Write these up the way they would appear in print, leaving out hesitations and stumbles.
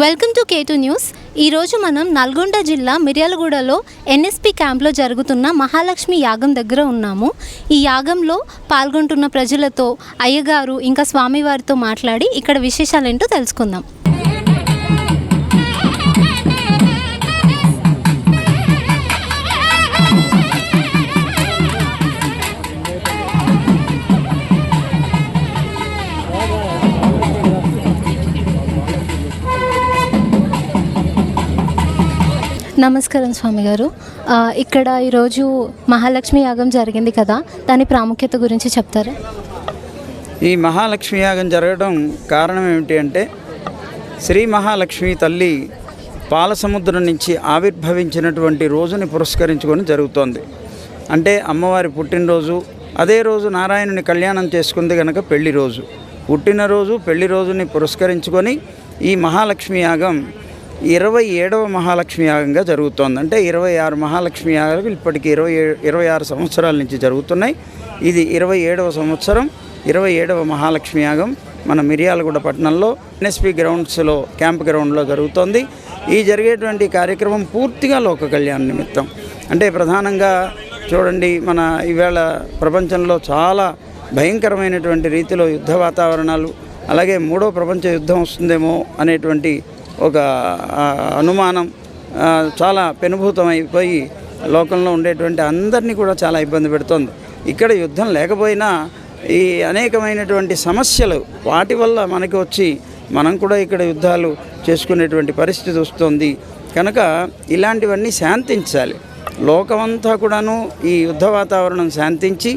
Welcome to K2 news. ఈరోజు మనం నల్గొండ జిల్లా మిర్యాలగూడలో ఎన్ఎస్పి క్యాంప్లో జరుగుతున్న మహాలక్ష్మి యాగం దగ్గర ఉన్నాము. ఈ యాగంలో పాల్గొంటున్న ప్రజలతో అయ్యగారు ఇంకా స్వామివారితో మాట్లాడి ఇక్కడ విశేషాలేంటో తెలుసుకుందాం. నమస్కారం స్వామి గారు. ఇక్కడ ఈరోజు మహాలక్ష్మి యాగం జరిగింది కదా, దాని ప్రాముఖ్యత గురించి చెప్తారా? ఈ మహాలక్ష్మి యాగం జరగడం కారణం ఏమిటి అంటే, శ్రీ మహాలక్ష్మి తల్లి పాలసముద్రం నుంచి ఆవిర్భవించినటువంటి రోజుని పురస్కరించుకొని జరుగుతోంది. అంటే అమ్మవారి పుట్టినరోజు, అదే రోజు నారాయణుని కళ్యాణం చేసుకుంది కనుక పెళ్లి రోజు. పుట్టినరోజు పెళ్లి రోజుని పురస్కరించుకొని ఈ మహాలక్ష్మి యాగం 27వ మహాలక్ష్మి యాగంగా జరుగుతోంది. అంటే 26 మహాలక్ష్మి యాగాలు ఇప్పటికి 26 సంవత్సరాల నుంచి జరుగుతున్నాయి. ఇది 27వ సంవత్సరం, 27వ మహాలక్ష్మి యాగం మన మిర్యాలగూడ పట్టణంలో ఎన్ఎస్పి గ్రౌండ్స్లో క్యాంప్ గ్రౌండ్లో జరుగుతోంది. ఈ జరిగేటువంటి కార్యక్రమం పూర్తిగా లోక కళ్యాణ నిమిత్తం. అంటే ప్రధానంగా చూడండి, మన ఈవేళ ప్రపంచంలో చాలా భయంకరమైనటువంటి రీతిలో యుద్ధ వాతావరణాలు, అలాగే 3వ ప్రపంచ యుద్ధం వస్తుందేమో అనేటువంటి ఒక అనుమానం చాలా పెనుభూతమైపోయి లోకంలో ఉండేటువంటి అందరినీ కూడా చాలా ఇబ్బంది పెడుతోంది. ఇక్కడ యుద్ధం లేకపోయినా ఈ అనేకమైనటువంటి సమస్యలు వాటి వల్ల మనకి వచ్చి మనం కూడా ఇక్కడ యుద్ధాలు చేసుకునేటువంటి పరిస్థితి వస్తుంది. కనుక ఇలాంటివన్నీ శాంతించాలి. లోకమంతా కూడాను ఈ యుద్ధ వాతావరణం శాంతించి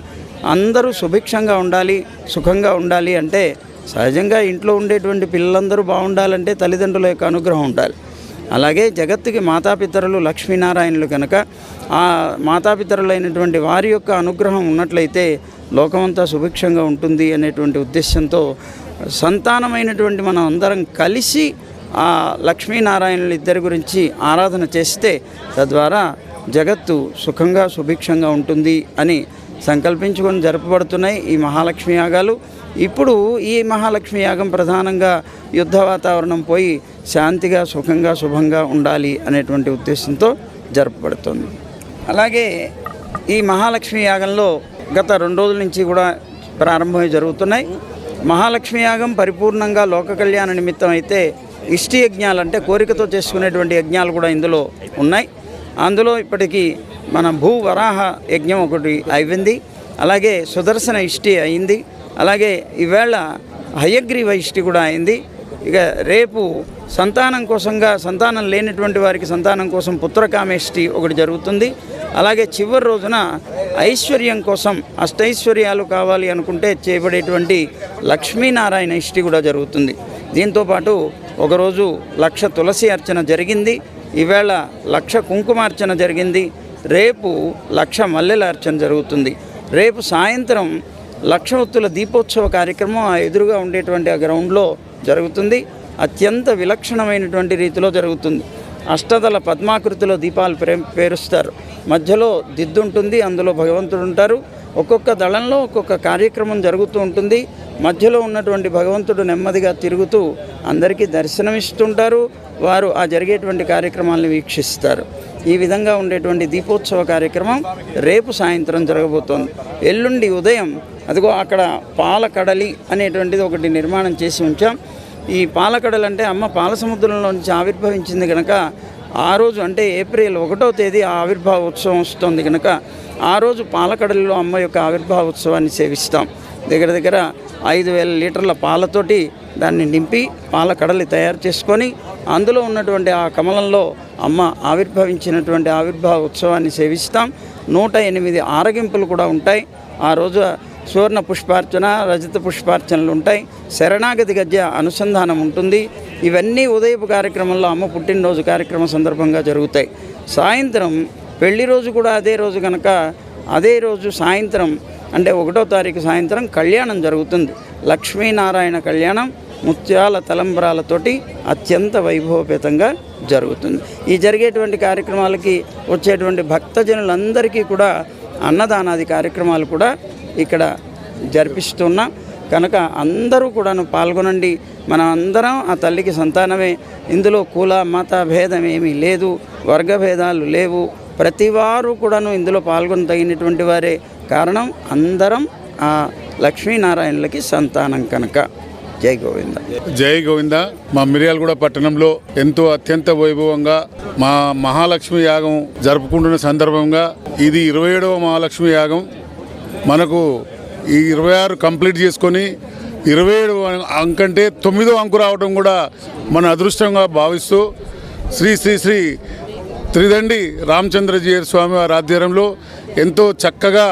అందరూ సుభిక్షంగా ఉండాలి, సుఖంగా ఉండాలి. అంటే సహజంగా ఇంట్లో ఉండేటువంటి పిల్లలందరూ బాగుండాలంటే తల్లిదండ్రుల యొక్క అనుగ్రహం ఉండాలి. అలాగే జగత్తుకి మాతాపితరులు లక్ష్మీనారాయణులు కనుక ఆ మాతాపితరులైనటువంటి వారి యొక్క అనుగ్రహం ఉన్నట్లయితే లోకమంతా సుభిక్షంగా ఉంటుంది అనేటువంటి ఉద్దేశంతో సంతానమైనటువంటి మనం అందరం కలిసి ఆ లక్ష్మీనారాయణులు ఇద్దరి గురించి ఆరాధన చేస్తే తద్వారా జగత్తు సుఖంగా సుభిక్షంగా ఉంటుంది అని సంకల్పించుకొని జరపబడుతున్నాయి ఈ మహాలక్ష్మి యాగాలు. ఇప్పుడు ఈ మహాలక్ష్మి యాగం ప్రధానంగా యుద్ధ వాతావరణం పోయి శాంతిగా సుఖంగా శుభంగా ఉండాలి అనేటువంటి ఉద్దేశంతో జరపబడుతుంది. అలాగే ఈ మహాలక్ష్మి యాగంలో గత 2 రోజుల నుంచి కూడా ప్రారంభమై జరుగుతున్నాయి. మహాలక్ష్మి యాగం పరిపూర్ణంగా లోక కళ్యాణ నిమిత్తం అయితే ఇష్టి యజ్ఞాలు అంటే కోరికతో చేసుకునేటువంటి యజ్ఞాలు కూడా ఇందులో ఉన్నాయి. అందులో ఇప్పటికీ మన భూవరాహ యజ్ఞం ఒకటి అయింది, అలాగే సుదర్శన ఇష్టి అయింది, అలాగే ఈవేళ హయగ్రీవ ఇష్టి కూడా అయింది. ఇక రేపు సంతానం కోసంగా సంతానం లేనటువంటి వారికి సంతానం కోసం పుత్రకామేష్టి ఒకటి జరుగుతుంది. అలాగే చివరి రోజున ఐశ్వర్యం కోసం అష్టైశ్వర్యాలు కావాలి అనుకుంటే చేయబడేటువంటి లక్ష్మీనారాయణ ఇష్టి కూడా జరుగుతుంది. దీంతోపాటు ఒకరోజు 1,00,000 తులసి అర్చన జరిగింది, ఈవేళ 1,00,000 కుంకుమార్చన జరిగింది, రేపు 1,00,000 మల్లెల అర్చన జరుగుతుంది. రేపు సాయంత్రం 1,00,000 ఒత్తుల దీపోత్సవ కార్యక్రమం ఆ ఎదురుగా ఉండేటువంటి ఆ గ్రౌండ్లో జరుగుతుంది. అత్యంత విలక్షణమైనటువంటి రీతిలో జరుగుతుంది. అష్టదళ పద్మాకృతిలో దీపాలు పేరుస్తారు. మధ్యలో దిద్దు ఉంటుంది, అందులో భగవంతుడు ఉంటారు. ఒక్కొక్క దళంలో ఒక్కొక్క కార్యక్రమం జరుగుతూ ఉంటుంది. మధ్యలో ఉన్నటువంటి భగవంతుడు నెమ్మదిగా తిరుగుతూ అందరికీ దర్శనమిస్తుంటారు. వారు ఆ జరిగేటువంటి కార్యక్రమాలను వీక్షిస్తారు. ఈ విధంగా ఉండేటువంటి దీపోత్సవ కార్యక్రమం రేపు సాయంత్రం జరగబోతోంది. ఎల్లుండి ఉదయం అదిగో అక్కడ పాలకడలి అనేటువంటిది ఒకటి నిర్మాణం చేసి ఉంచాం. ఈ పాలకడలు అంటే అమ్మ పాలసముద్రంలో నుంచి ఆవిర్భవించింది కనుక ఆ రోజు అంటే ఏప్రిల్ 1వ తేదీ ఆ ఆవిర్భావ ఉత్సవం వస్తుంది కనుక ఆ రోజు పాలకడలిలో అమ్మ యొక్క ఆవిర్భావ ఉత్సవాన్ని సేవిస్తాం. దగ్గర 5,000 లీటర్ల పాలతోటి దాన్ని నింపి పాలకడలి తయారు చేసుకొని అందులో ఉన్నటువంటి ఆ కమలంలో అమ్మ ఆవిర్భవించినటువంటి ఆవిర్భావ ఉత్సవాన్ని సేవిస్తాం. 108 ఆరగింపులు కూడా ఉంటాయి. ఆ రోజు సువర్ణ పుష్పార్చన, రజత పుష్పార్చనలు ఉంటాయి. శరణాగతి గద్య అనుసంధానం ఉంటుంది. ఇవన్నీ ఉదయపు కార్యక్రమంలో అమ్మ పుట్టినరోజు కార్యక్రమం సందర్భంగా జరుగుతాయి. సాయంత్రం పెళ్లి రోజు కూడా అదే రోజు కనుక అదే రోజు సాయంత్రం అంటే 1వ తారీఖు సాయంత్రం కళ్యాణం జరుగుతుంది. లక్ష్మీనారాయణ కళ్యాణం ముత్యాల తలంబ్రాలతోటి అత్యంత వైభవపేతంగా జరుగుతుంది. ఈ జరిగేటువంటి కార్యక్రమాలకి వచ్చేటువంటి భక్తజనులందరికీ కూడా అన్నదానాది కార్యక్రమాలు కూడా ఇక్కడ జరిపిస్తున్నాం. కనుక అందరూ కూడాను పాల్గొనండి. మనం అందరం ఆ తల్లికి సంతానమే. ఇందులో కుల మత భేదం ఏమీ లేదు, వర్గ భేదాలు లేవు. ప్రతివారు కూడాను ఇందులో పాల్గొనదగినటువంటి వారే. కారణం అందరం ఆ లక్ష్మీనారాయణులకి సంతానం కనుక. జై గోవింద. జై గోవింద. మా మిర్యాలగూడ పట్టణంలో ఎంతో అత్యంత వైభవంగా మా మహాలక్ష్మి యాగం జరుపుకుంటున్న సందర్భంగా ఇది 27వ మహాలక్ష్మి యాగం. మనకు ఈ 26 కంప్లీట్ చేసుకొని 27 అంకంటే 9వ అంకు రావడం కూడా మన అదృష్టంగా భావిస్తూ శ్రీ శ్రీ శ్రీ త్రిదండి రామచంద్రజీయర్ స్వామి వారి ఆధ్వర్యంలో ఎంతో చక్కగా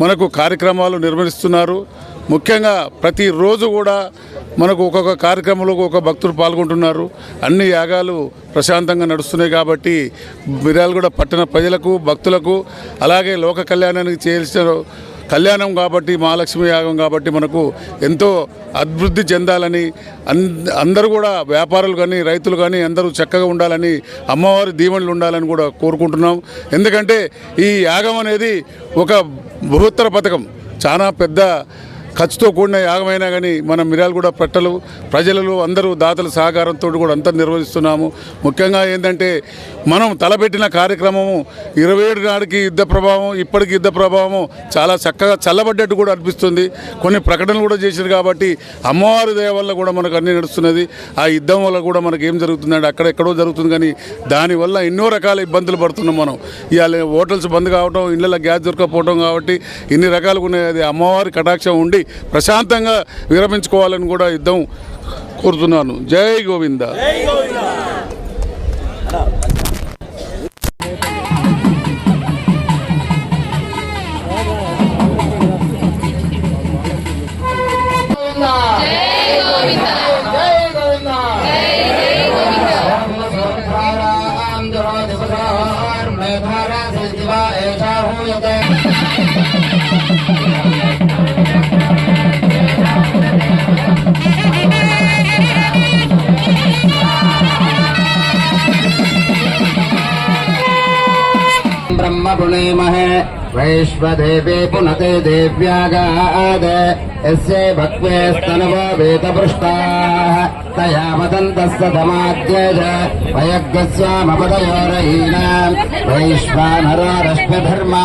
మనకు కార్యక్రమాలు నిర్వహిస్తున్నారు. ముఖ్యంగా ప్రతిరోజు కూడా మనకు ఒక్కొక్క కార్యక్రమంలో ఒక భక్తులు పాల్గొంటున్నారు. అన్ని యాగాలు ప్రశాంతంగా నడుస్తున్నాయి కాబట్టి మిర్యాలగూడ పట్టణ ప్రజలకు, భక్తులకు, అలాగే లోక కళ్యాణానికి చేయాల్సిన కళ్యాణం కాబట్టి మహాలక్ష్మి యాగం కాబట్టి మనకు ఎంతో అభివృద్ధి చెందాలని, అందరూ కూడా వ్యాపారులు కానీ రైతులు కానీ అందరూ చక్కగా ఉండాలని, అమ్మవారి దీవెనలు ఉండాలని కూడా కోరుకుంటున్నాం. ఎందుకంటే ఈ యాగం అనేది ఒక బృహత్తర పథకం, చాలా పెద్ద ఖర్చుతో కూడిన యాగమైనా కానీ మన మిర్యాలగూడ పట్టలు ప్రజలు అందరూ దాతల సహకారంతో కూడా అంతా నిర్వహిస్తున్నాము. ముఖ్యంగా ఏంటంటే మనం తలపెట్టిన కార్యక్రమము 27 నాటికి యుద్ధ ప్రభావం, ఇప్పటికి యుద్ధ ప్రభావము చాలా చక్కగా చల్లబడ్డట్టు కూడా అనిపిస్తుంది. కొన్ని ప్రకటనలు కూడా చేశారు కాబట్టి అమ్మవారి దయ వల్ల కూడా మనకు అన్నీ నడుస్తున్నది. ఆ యుద్ధం వల్ల కూడా మనకు ఏం జరుగుతుందంటే అక్కడెక్కడో జరుగుతుంది, కానీ దానివల్ల ఎన్నో రకాల ఇబ్బందులు పడుతున్నాం మనం. ఇవాళ హోటల్స్ బంద్ కావటం, ఇళ్ళలో గ్యాస్ దొరకపోవడం కాబట్టి ఇన్ని రకాలుగా ఉన్నది. అమ్మవారి కటాక్షం ఉండి ప్రశాంతంగా విరమించుకోవాలని కూడా యుద్ధం కోరుతున్నాను. జై గోవింద. ब्रह्म पुनेमहे वैश्वदेवे पुनते देव्यागाद यस्य भक्वेस्तनवो वेदपृष्टाः तया वदन्तस्य धमाद्यज वयग्स्वामपदयोरयीनाम् वैश्वानरो रश्मिधर्मा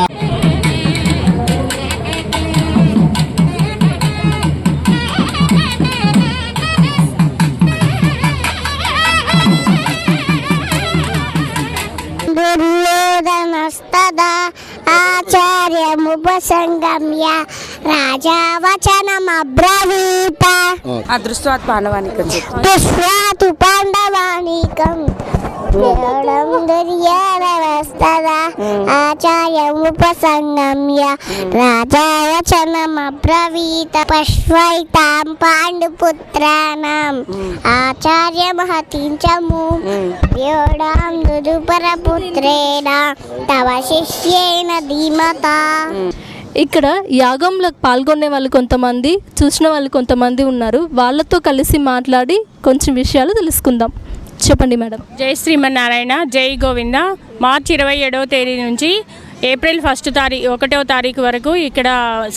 दुर्योधनस्तदा आचार्यमुपसंगम्य राजा वचनमब्रवीत अदृष्ट्वात् पाण्डवानीकं दृष्ट्वातु पाण्डवानीकम् दुर्योधनस्तदा आचार्यमुपसंगम्य राजा वचनमब्रवीत पश्वैतां पाण्डुपुत्राणाम् आचार्यमहतीं च व्योढां दुदुपरपुत्रेण तव शिष्येण धीमता. ఇక్కడ యాగంలో పాల్గొనే వాళ్ళు కొంతమంది, చూసిన వాళ్ళు కొంతమంది ఉన్నారు. వాళ్ళతో కలిసి మాట్లాడి కొంచెం విషయాలు తెలుసుకుందాం. చెప్పండి మేడం. జై శ్రీమన్నారాయణ. జై గోవింద. మార్చి 27వ తేదీ నుంచి ఏప్రిల్ 1వ తారీఖు వరకు ఇక్కడ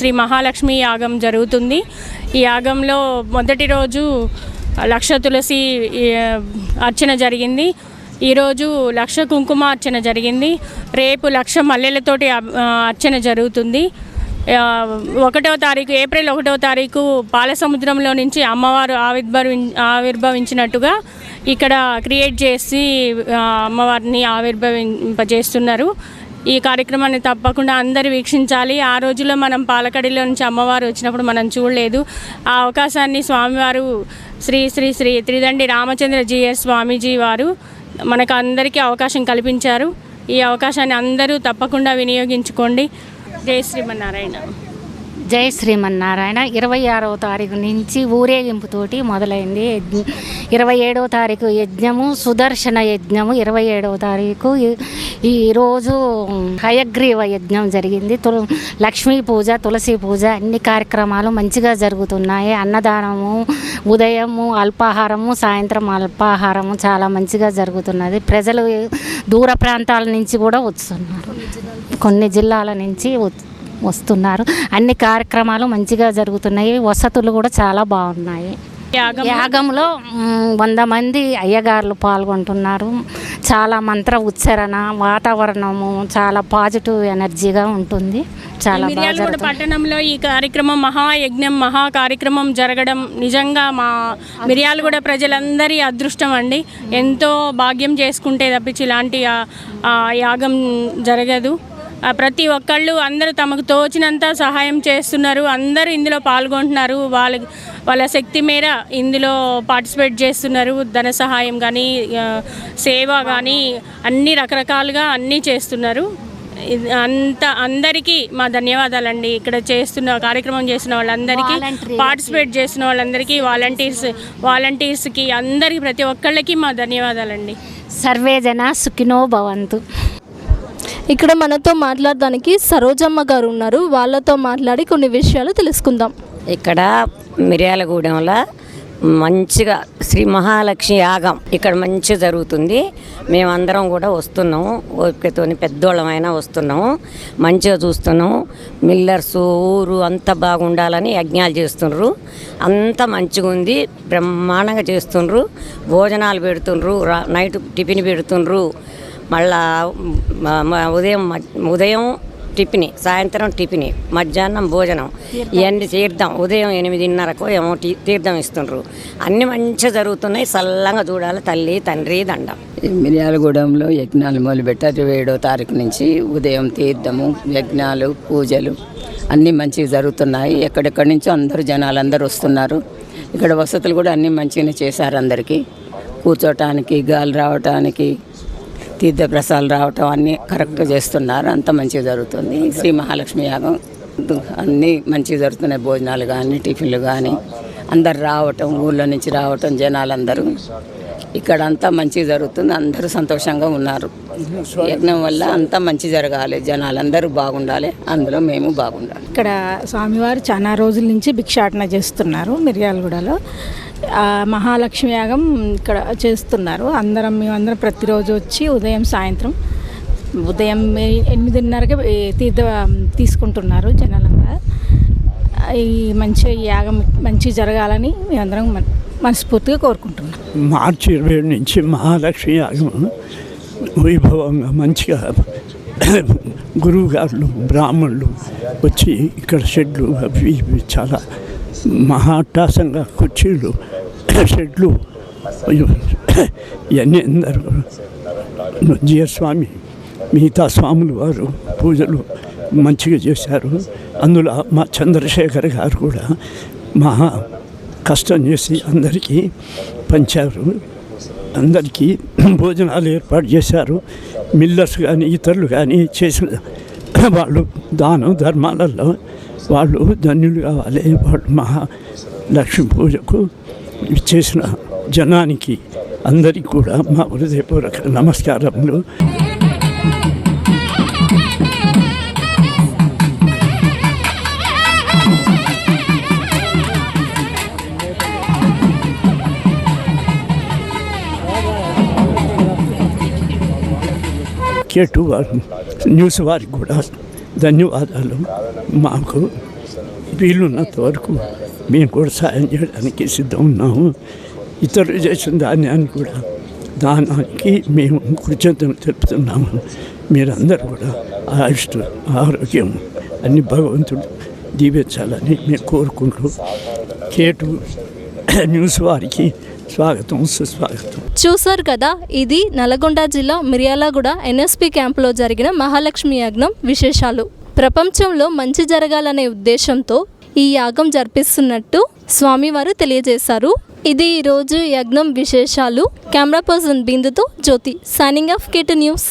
శ్రీ మహాలక్ష్మి యాగం జరుగుతుంది. ఈ యాగంలో మొదటి రోజు 1,00,000 తులసి అర్చన జరిగింది. ఈరోజు 1,00,000 కుంకుమ అర్చన జరిగింది. రేపు 1,00,000 మల్లెలతోటి అర్చన జరుగుతుంది. 1వ తారీఖు ఏప్రిల్ 1వ తారీఖు పాలసముద్రంలో నుంచి అమ్మవారు ఆవిర్భవించినట్టుగా ఇక్కడ క్రియేట్ చేసి అమ్మవారిని ఆవిర్భవింపజేస్తున్నారు. ఈ కార్యక్రమాన్ని తప్పకుండా అందరూ వీక్షించాలి. ఆ రోజుల్లో మనం పాలకడిలో నుంచి అమ్మవారు వచ్చినప్పుడు మనం చూడలేదు. ఆ అవకాశాన్ని స్వామివారు శ్రీ శ్రీ శ్రీ త్రిదండి రామచంద్రజీయర్ స్వామీజీ వారు మనకు అందరికీ అవకాశం కల్పించారు. ఈ అవకాశాన్ని అందరూ తప్పకుండా వినియోగించుకోండి. జై శ్రీమన్నారాయణ. జై శ్రీమన్నారాయణ. 26వ తారీఖు నుంచి ఊరేగింపుతోటి మొదలైంది. 27వ తారీఖు యజ్ఞము, సుదర్శన యజ్ఞము. 27వ తారీఖు ఈరోజు హయగ్రీవ యజ్ఞం జరిగింది. లక్ష్మీ పూజ, తులసి పూజ, అన్ని కార్యక్రమాలు మంచిగా జరుగుతున్నాయి. అన్నదానము, ఉదయము అల్పాహారము, సాయంత్రం అల్పాహారము చాలా మంచిగా జరుగుతున్నది. ప్రజలు దూర ప్రాంతాల నుంచి కూడా వస్తున్నారు, కొన్ని జిల్లాల నుంచి వస్తున్నారు. అన్ని కార్యక్రమాలు మంచిగా జరుగుతున్నాయి. వసతులు కూడా చాలా బాగున్నాయి. యాగంలో 100 మంది అయ్యగారులు పాల్గొంటున్నారు. చాలా మంత్ర ఉచ్చారణ, వాతావరణము చాలా పాజిటివ్ ఎనర్జీగా ఉంటుంది. చాలా మిర్యాలగూడ పట్టణంలో ఈ కార్యక్రమం మహాయజ్ఞం మహా కార్యక్రమం జరగడం నిజంగా మా మిర్యాలగూడ ప్రజలందరి అదృష్టం అండి. ఎంతో భాగ్యం చేసుకుంటే తప్పించి ఇలాంటి యాగం జరగదు. ప్రతి ఒక్కళ్ళు అందరూ తమకు తోచినంత సహాయం చేస్తున్నారు. అందరూ ఇందులో పాల్గొంటున్నారు. వాళ్ళ శక్తి మేర ఇందులో పార్టిసిపేట్ చేస్తున్నారు. ధన సహాయం కానీ, సేవ కానీ అన్ని రకరకాలుగా అన్నీ చేస్తున్నారు. అందరికీ మా ధన్యవాదాలండి. ఇక్కడ కార్యక్రమం చేస్తున్న వాళ్ళందరికీ, పార్టిసిపేట్ చేస్తున్న వాళ్ళందరికీ, వాలంటీర్స్కి అందరికీ ప్రతి ఒక్కళ్ళకి మా ధన్యవాదాలండి. సర్వే జన సుఖినో భవంతు. ఇక్కడ మనతో మాట్లాడడానికి సరోజమ్మ గారు ఉన్నారు. వాళ్ళతో మాట్లాడి కొన్ని విషయాలు తెలుసుకుందాం. ఇక్కడ మిర్యాలగూడెంలో మంచిగా శ్రీ మహాలక్ష్మి యాగం ఇక్కడ మంచిగా జరుగుతుంది. మేమందరం కూడా వస్తున్నాము, ఓపికతోని పెద్దోళ్ళమైనా వస్తున్నాము, మంచిగా చూస్తున్నాము. మిల్లర్స్ ఊరు అంతా బాగుండాలని యజ్ఞాలు చేస్తుండ్రు. అంతా మంచిగా ఉంది, బ్రహ్మాండంగా చేస్తుండ్రు. భోజనాలు పెడుతుండ్రు, నైట్ టిఫిన్ పెడుతుండ్రు. మళ్ళా ఉదయం టిఫిన్, సాయంత్రం టిఫిన్, మధ్యాహ్నం భోజనం, ఇవన్నీ తీర్థం. ఉదయం 8:30కు ఏమో తీర్థం ఇస్తుండ్రు. అన్నీ మంచిగా జరుగుతున్నాయి. చల్లంగా చూడాలి తల్లి తండ్రి దండం. మిర్యాలగూడెంలో యజ్ఞాలు మొదలుపెట్టారు. 27వ తారీఖు నుంచి ఉదయం తీర్థము, యజ్ఞాలు, పూజలు అన్నీ మంచిగా జరుగుతున్నాయి. ఎక్కడెక్కడి నుంచో జనాలందరూ వస్తున్నారు. ఇక్కడ వసతులు కూడా అన్నీ మంచిగానే చేశారు. అందరికీ కూర్చోటానికి, గాలి రావటానికి, తీర్థప్రసాదాలు రావటం అన్నీ కరెక్ట్గా చేస్తున్నారు. అంత మంచిగా జరుగుతుంది. శ్రీ మహాలక్ష్మి యాగం అన్నీ మంచిగా జరుగుతున్నాయి. భోజనాలు కానీ, టిఫిన్లు కానీ, అందరు రావటం, ఊళ్ళో నుంచి రావటం, జనాలందరూ ఇక్కడ అంతా మంచిగా జరుగుతుంది. అందరూ సంతోషంగా ఉన్నారు. యజ్ఞం వల్ల అంతా మంచి జరగాలి, జనాలందరూ బాగుండాలి, అందులో మేము బాగుండాలి. ఇక్కడ స్వామివారు చాలా రోజుల నుంచి భిక్షాటన చేస్తున్నారు. మిర్యాలగూడలో మహాలక్ష్మి యాగం ఇక్కడ చేస్తున్నారు. మేమందరం ప్రతిరోజు వచ్చి ఉదయం సాయంత్రం 8:30కి తీర్థం తీసుకుంటున్నారు జనాలంతా. ఈ యాగం మంచి జరగాలని మేమందరం మనస్ఫూర్తిగా కోరుకుంటున్నాం. మార్చి 27 నుంచి మహాలక్ష్మి యాగం వైభవంగా మంచిగా గురువు గారులు, బ్రాహ్మణులు వచ్చి ఇక్కడ షెడ్లు అవి చాలా మహాట్టాసంగా కుర్చీలు, షెడ్లు ఇవన్నీ అందరూ జీయస్వామి మిగతా స్వాములు వారు పూజలు మంచిగా చేశారు. అందులో మా చంద్రశేఖర్ గారు కూడా మహా కష్టం చేసి అందరికీ పంచారు. అందరికీ భోజనాలు ఏర్పాటు చేశారు. మిల్లర్స్ కానీ ఇతరులు కానీ చేసిన వాళ్ళు దానం ధర్మాలలో వాళ్ళు ధన్యులు కావాలి. వాళ్ళు మహాలక్ష్మి పూజకు చేసిన జనానికి అందరికీ కూడా మా హృదయపూర్వక నమస్కారములు. కేటు వారు న్యూస్ వారికి కూడా ధన్యవాదాలు. మాకు వీలున్నంత వరకు మేము కూడా సాయం చేయడానికి సిద్ధం ఉన్నాము. ఇతరులు చేసిన దానానికి మేము కృతజ్ఞతలు తెలుపుతున్నాము. మీరందరూ కూడా ఆరోగ్యం అన్ని భగవంతుడు దీవించాలని మేము కోరుకుంటూ కేటు న్యూస్ వారికి స్వాగతం, సుస్వాగతం. చూసారు కదా, ఇది నల్గొండ జిల్లా మిర్యాలగూడ ఎన్ఎస్పి క్యాంపులో జరిగిన మహాలక్ష్మి యాగం విశేషాలు. ప్రపంచంలో మంచి జరగాలనే ఉద్దేశంతో ఈ యాగం జరిపిస్తున్నట్టు స్వామివారు తెలియజేశారు. ఇది ఈరోజు యజ్ఞం విశేషాలు. కెమెరా పర్సన్ బిందుతో జ్యోతి, సైనింగ్ ఆఫ్ కేటు న్యూస్.